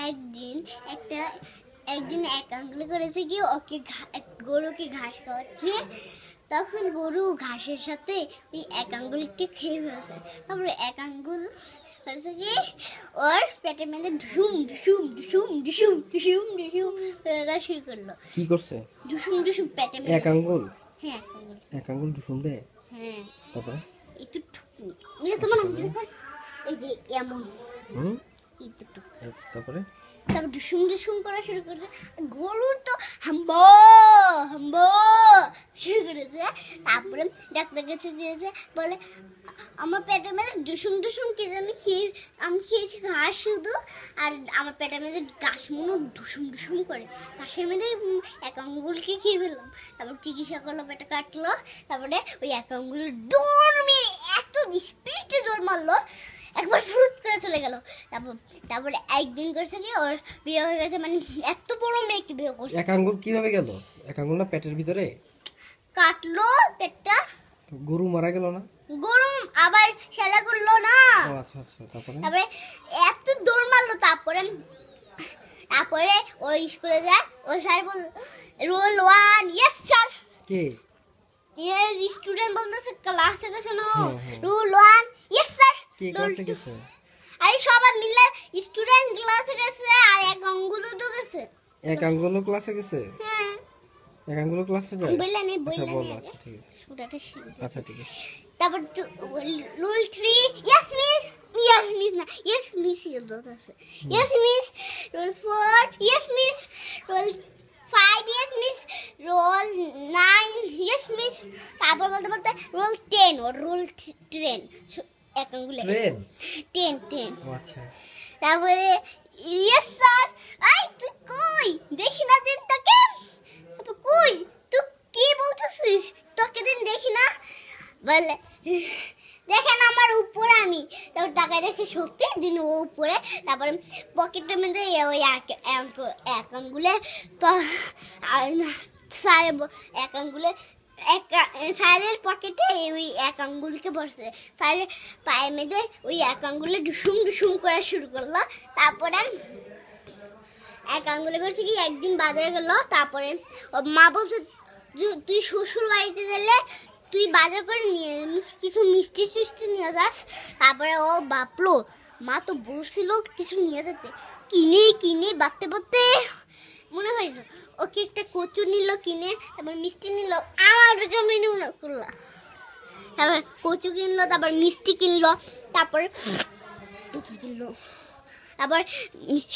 একদিন একটা একদিন এক আঙ্গুল করেছে কি ওকে গরুকে ঘাস খাওয়াচ্ছে, তখন গরু ঘাসের সাথে ওই এক আঙ্গুলকে খেয়ে ফেলছে। তারপরে এক আঙ্গুল করেছে কি ওর পেটের মধ্যে ঢুসুম ঢুসুম ঢুসুম ঢুসুম ঢুসুম ঢুসুম করা শুরু করলো। কি করছে? ঢুসুম ঢুসুম পেটের মধ্যে। এক আঙ্গুল? হ্যাঁ এক আঙ্গুল ঢুসুম দেয়। হ্যাঁ তারপরে একটু তোমার এই যে এমন তারপরে তারপর ঢুসুম ঢুসুম করা শুরু করেছে। গরু তো হাম্বো হাম্বো শুরু করেছে। তারপরে ডাক্তার কাছে গিয়েছে, বলে আমার পেটের মধ্যে ঢুসুম ঢুসুম কি জানি আমি খেয়েছি ঘাস শুধু, আর আমার পেটের মধ্যে ঘাস মনে ঢুসুম ঢুসুম করে, ঘাসের মধ্যে এক আঙ্গুলকে খেয়ে ফেললাম। তারপর চিকিৎসা করলো, পেটে কাটলো। তারপরে ওই এক আঙ্গুল দৌড় মেরে এত স্পিডে দৌড় মারলো, একবার ফ্রুট করে চলে গেল। তারপরে একদিন করছে কি ওর বিয়ে হয়ে গেছে, মানে এত বড় মেয়েকে বিয়ে করছে। এক আঙ্গুল কিভাবে গেল? এক আঙ্গুল না পেটের ভিতরে কাটলো পেটটা। গরু মারা গেল না? গরু আবার খেলা করলো না। আচ্ছা আচ্ছা। তারপরে এত দৌড় মারলো। তারপরে ওর স্কুলে যায়, ও স্যার বল রোল 1 ইয়েস স্যার। কে? স্টুডেন্ট বলতেছে ক্লাসে গেছে না, রোল 1 ইয়েস স্যার। কে ক্লাসে গেছে? আরে সবাই মিলে স্টুডেন্ট ক্লাসে গেছে, আর এক আঙ্গুলও তো গেছে। এক আঙ্গুলও ক্লাসে গেছে? হ্যাঁ এক আঙ্গুলও ক্লাসে যায়? বললাম আচ্ছা ঠিক আছে। পুরাটা শিখে। আচ্ছা ঠিক আছে। তারপর rule 3 yes miss. Yes miss না, ইয়েস মিস আছে। Yes miss. Rule 4 yes miss. Rule 5 yes miss. Rule 9 yes miss. তারপর বলতে রুল 10 ও রুল 10 এক আঙ্গুলে 10 আচ্ছা। তারপরে ইয়েস স্যার। আই তুই কই দেখি না দিন তোকে। কই তুই কি বলছিস? তোকে দিন দেখি না। বলে দেখেন আমার উপরে আমি। তারপর টাকা দেখে সত্যি দিন ও উপরে। তারপরে পকেটের মধ্যে ওই এক আঙ্গুলে স্যারের এক আঙ্গুলে স্যারের পকেটে ওই এক আঙ্গুলকে বসছে। স্যারের পায়ের মধ্যে ওই এক আঙ্গুলে ঢুসুম ঢুসুম করা শুরু করলো। তারপরে এক আঙ্গুলে করছে কি একদিন বাজারে গেল। তারপরে মা বলছে তুই শ্বশুর বাড়িতে গেলে তুই বাজার করে নিয়ে কিছু মিষ্টি টিষ্টি নিয়ে যাস। তারপরে ও বাপলো, মা তো বলছিল কিছু নিয়ে যেতে, কিনে বাড়তে মনে হয়েছে ওকে একটা কচু নিল কিনে, তারপর মিষ্টি নিল। আমার বেটা মেনু না করলো। তারপর কচু কিনলো, তারপর মিষ্টি কিনলো, তারপর আবার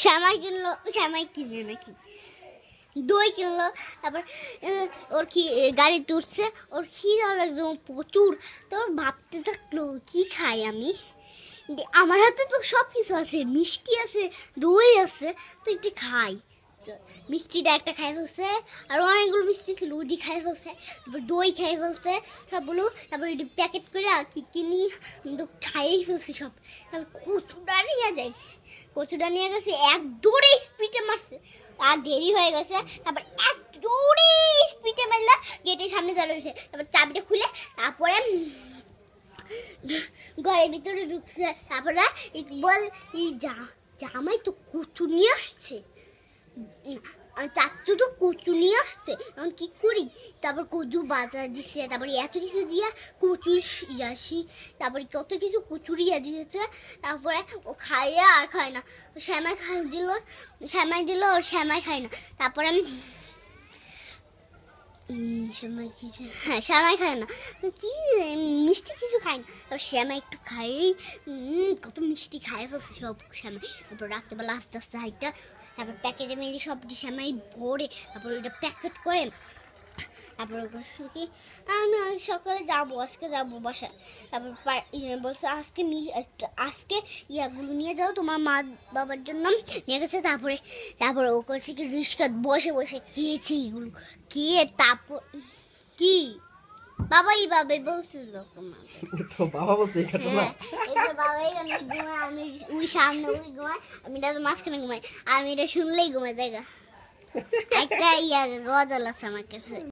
শ্যামাই কিনলো, শ্যামাই কিনে নাকি দই কিনলো। তারপর ওর গাড়িতে উঠছে, ওর খিদা লাগছে প্রচুর। তারপর ভাবতে থাকলো কি খাই আমি, আমার হাতে তো সব কিছু আছে, মিষ্টি আছে, দই আছে, তো একটু খাই। মিষ্টিটা একটা খাই ফেলছে, আর অনেকগুলো মিষ্টি ছিল ওটি খাই ফেলছে। তারপর দই খাই ফেলছে সবগুলো। তারপর ওটি প্যাকেট করে কি কিনি তো খাইয়েই ফেলছি সব। তারপর কচুটা নিয়ে গেছে, এক দৌড়ে স্পিডে মারছে, আর দেরি হয়ে গেছে। তারপর এক দৌড়ে স্পিডে মারলা, গেটের সামনে দাঁড়িয়েছে। তারপর চাবিটা খুলে তারপরে ঘরের ভিতরে ঢুকছে। তারপরে বল জামাই তো কচু নিয়ে আসছে, চাচু তো কচু নিয়ে আসছে, এখন কি করি? তারপর কচু বাজার দিছে, তারপরে এত কিছু দিয়া কচুর ইয়াসি, তারপরে কত কিছু কচুরিয়া দিয়েছে। তারপরে ও খাইয়া আর খায় না, শ্যামাই দিল ওর শ্যামাই খায় না। তারপরে শ্যামাই খায় না, কি মিষ্টি কিছু খায় না। তারপর শ্যামাই একটু খাই, কত মিষ্টি খায় ফেলছে সব শ্যামাই। তারপর রাত্রেবেলা আস্তে আস্তে হাইটা, তারপর প্যাকেটে মেরে সব শ্যামাই ভরে, তারপর ওইটা প্যাকেট করে। তারপর কি আমি সকালে যাবো, আজকে যাবো বাসায়। তারপর বলছে আজকে ইয়াগুলো নিয়ে যাও তোমার মা বাবার জন্য, নিয়ে গেছে। তারপরে ও করছে কি রিস্কা বসে খেয়েছি এগুলো খেয়ে। তারপর কি বাবাই বলছিল আমি ওই সামনে ওই ঘুমাই, আমি মাঝখানে ঘুমাই, আমি এটা শুনলেই ঘুমাই জায়গা। একটা গজল আছে আমার কাছে।